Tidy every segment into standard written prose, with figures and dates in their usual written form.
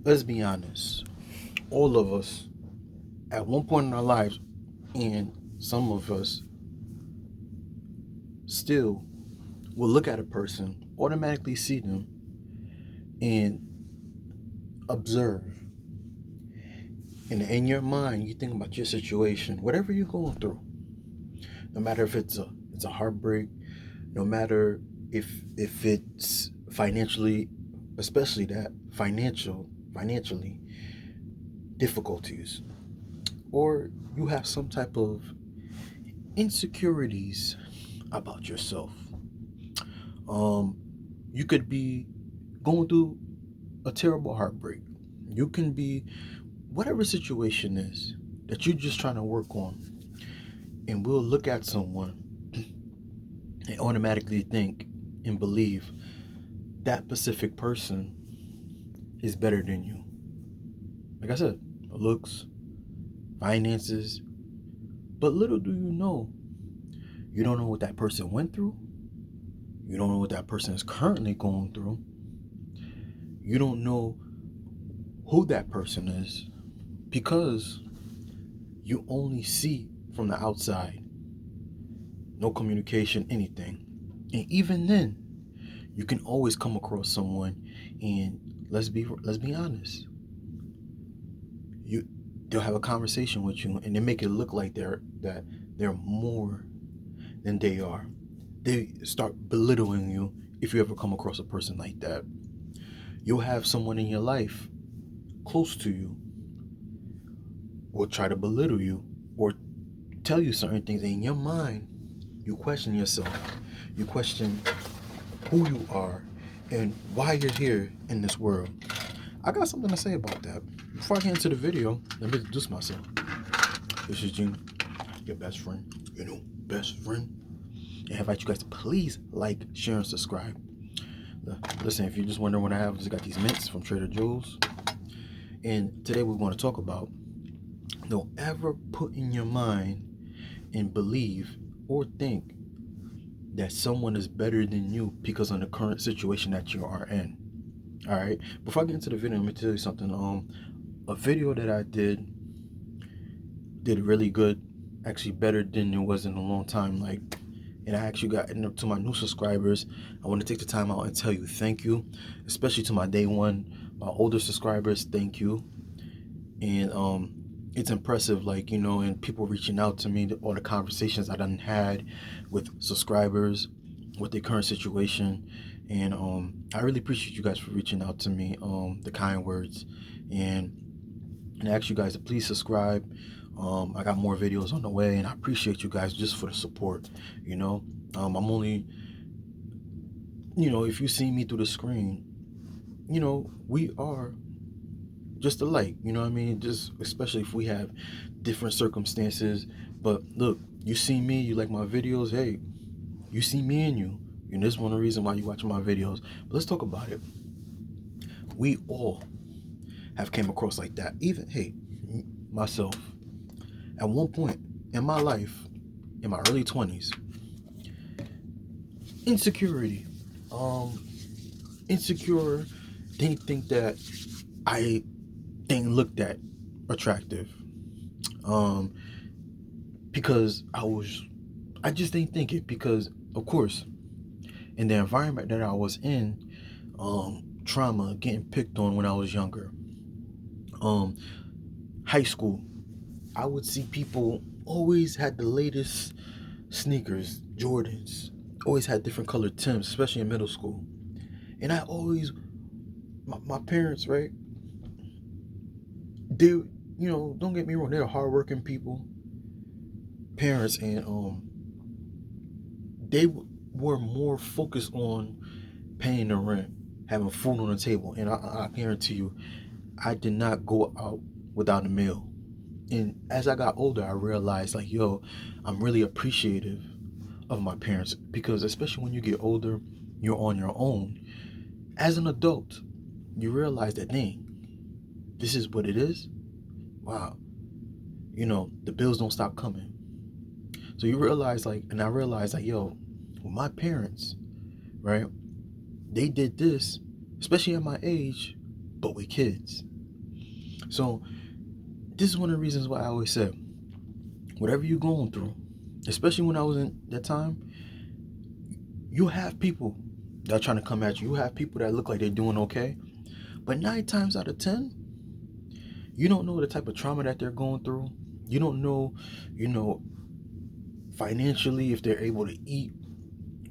Let's be honest. All of us, at one point in our lives, and some of us still will look at a person, automatically see them, and observe. And in your mind, you think about your situation, whatever you're going through. No matter if it's a heartbreak, no matter if it's financially, especially that financially difficulties, or you have some type of insecurities about yourself. Um, you could be going through a terrible heartbreak. You can be whatever situation is that you're just trying to work on, and we'll look at someone and automatically think and believe that specific person is better than you. Like I said, looks, finances, but little do you don't know what that person went through. You don't know what that person is currently going through. You don't know who that person is because you only see from the outside. No communication, anything. And even then, you can always come across someone and let's be honest. You they'll have a conversation with you and they make it look like they're more than they are. They start belittling you if you ever come across a person like that. You'll have someone in your life close to you will try to belittle you or tell you certain things, and in your mind you question yourself. You question who you are and why you're here in this world. I got something to say about that. Before I get into the video, let me introduce myself. This is Gene, your best friend. Best friend. And I invite you guys to please like, share, and subscribe. Listen, if you're just wondering what I just got these mints from Trader Joe's. And today we want to talk about don't ever put in your mind and believe or think that someone is better than you because of the current situation that you are in. All right. Before I get into the video, let me tell you something. A video that I did really good, actually better than it was in a long time. And I actually got to my new subscribers. I want to take the time out and tell you thank you, especially to my day one, my older subscribers. Thank you. And it's impressive, and people reaching out to me, all the conversations I done had with subscribers, with their current situation. And I really appreciate you guys for reaching out to me, the kind words. And I ask you guys to please subscribe. I got more videos on the way, and I appreciate you guys just for the support. I'm only, if you see me through the screen, we are just alike. You know what I mean? Just especially if we have different circumstances. But look, you see me, you like my videos. Hey, you see me and you. And this is one of the reasons why you watch my videos. But let's talk about it. We all have came across like that. Even, hey, myself, at one point in my life, in my early 20s, insecurity. Insecure, didn't think that I didn't look that attractive. Because I just didn't think it because, of course, in the environment that I was in, trauma, getting picked on when I was younger. High school, I would see people always had the latest sneakers, Jordans, always had different colored Timbs, especially in middle school. And I always, my parents, right? They, don't get me wrong, they're hardworking people, parents, and they were more focused on paying the rent, having food on the table. And I guarantee you, I did not go out without a meal. And as I got older, I realized, I'm really appreciative of my parents because, especially when you get older, you're on your own. As an adult, you realize that, dang, this is what it is. Wow. The bills don't stop coming. So you realize, and I realized, my parents, right, they did this, especially at my age, but with kids. So this is one of the reasons why I always said, whatever you're going through, especially when I was in that time, you have people that are trying to come at you. You have people that look like they're doing okay. But 9 times out of 10, you don't know the type of trauma that they're going through. You don't know, financially if they're able to eat.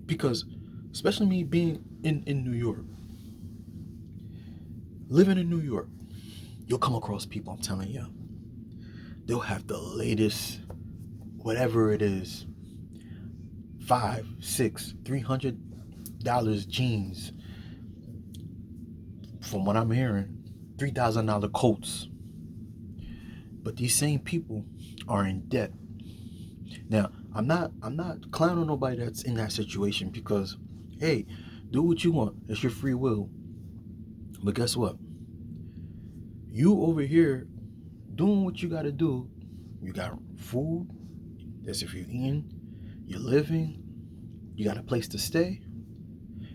Because, especially me being in New York, living in New York, you'll come across people, I'm telling you, they'll have the latest, whatever it is, $500, $600, $300 jeans. From what I'm hearing, $3,000 coats. But these same people are in debt. Now, I'm not clowning nobody that's in that situation, because, hey, do what you want. It's your free will. But guess what? You over here doing what you got to do. You got food. That's if you're eating. You're living. You got a place to stay.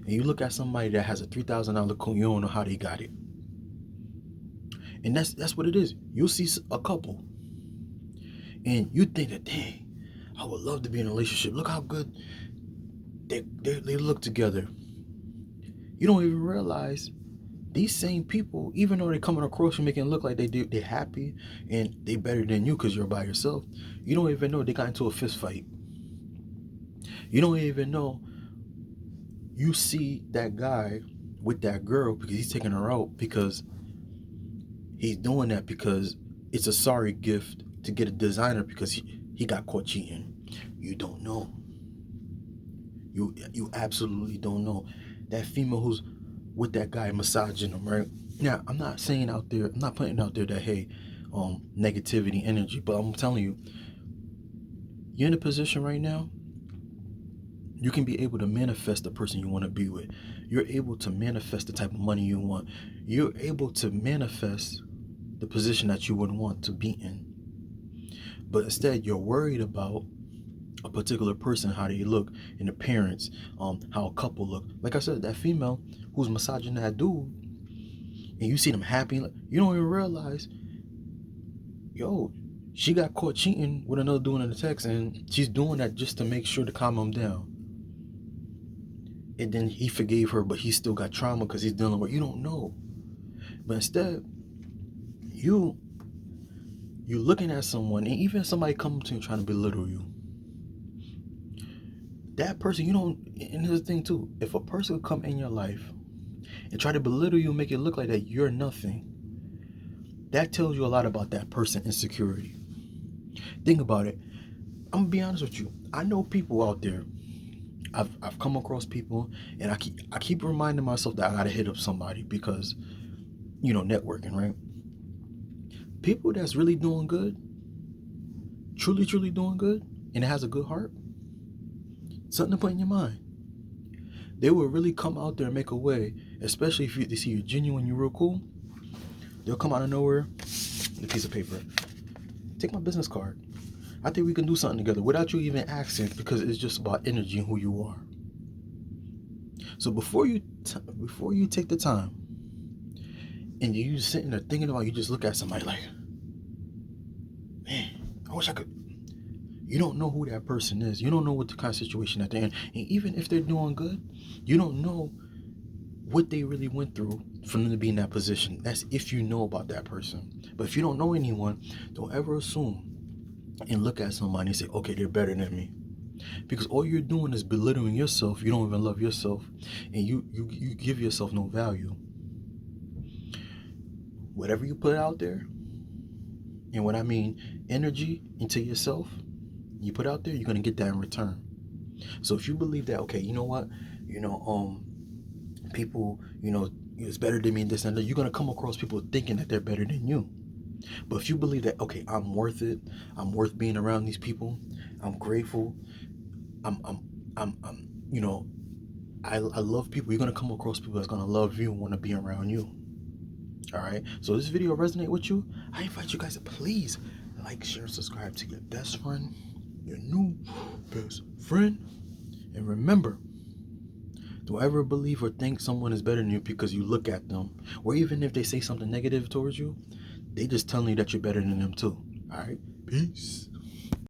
And you look at somebody that has a $3,000 coat. You don't know how they got it. And that's what it is. You'll see a couple, and you think that, dang, I would love to be in a relationship. Look how good they look together. You don't even realize these same people, even though they're coming across you making it look like they're happy and they better than you because you're by yourself, you don't even know they got into a fist fight. You don't even know you see that guy with that girl because he's taking her out, because he's doing that because it's a sorry gift to get a designer because he got caught cheating. You don't know. You absolutely don't know. That female who's with that guy massaging him, right? Now, I'm not saying out there, I'm not putting out there that, hey, negativity, energy, but I'm telling you, you're in a position right now, you can be able to manifest the person you want to be with. You're able to manifest the type of money you want. You're able to manifest the position that you would want to be in. But instead, you're worried about a particular person, how they look, and appearance, how a couple look. Like I said, that female who's massaging that dude, and you see them happy, you don't even realize, yo, she got caught cheating with another dude in the text, and she's doing that just to make sure to calm him down. And then he forgave her, but he still got trauma because he's dealing with, you don't know. But instead, you looking at someone, and even somebody come to you trying to belittle you, that person, you don't, and here's the thing too, if a person come in your life and try to belittle you and make it look like that you're nothing, that tells you a lot about that person's insecurity. Think about it. I'm gonna be honest with you. I know people out there. I've come across people, and I keep reminding myself that I gotta hit up somebody because, networking, right? People that's really doing good, truly doing good, and it has a good heart, something to put in your mind. They will really come out there and make a way, especially if they see you're genuine, you're real cool. They'll come out of nowhere, a piece of paper. Take my business card. I think we can do something together without you even asking, because it's just about energy and who you are. So before you take the time and you sitting there thinking about, you just look at somebody like, man, I wish I could. You don't know who that person is. You don't know what the kind of situation that they're in. And even if they're doing good, you don't know what they really went through for them to be in that position. That's if you know about that person. But if you don't know anyone, don't ever assume and look at somebody and say, okay, they're better than me. Because all you're doing is belittling yourself. You don't even love yourself, and you give yourself no value. Whatever you put out there, and what I mean energy into yourself, you put out there, you're going to get that in return. So if you believe that, okay, you know what, people, it's better than me and this and that, you're going to come across people thinking that they're better than you. But if you believe that, okay, I'm worth it, I'm worth being around these people, I'm grateful, I love people, you're going to come across people that's going to love you and want to be around you. All right, so this video resonate with you, I invite you guys to please like, share, subscribe to your best friend, your new best friend. And remember, don't ever believe or think someone is better than you because you look at them, or even if they say something negative towards you, They just telling you that you're better than them too. All right. Peace.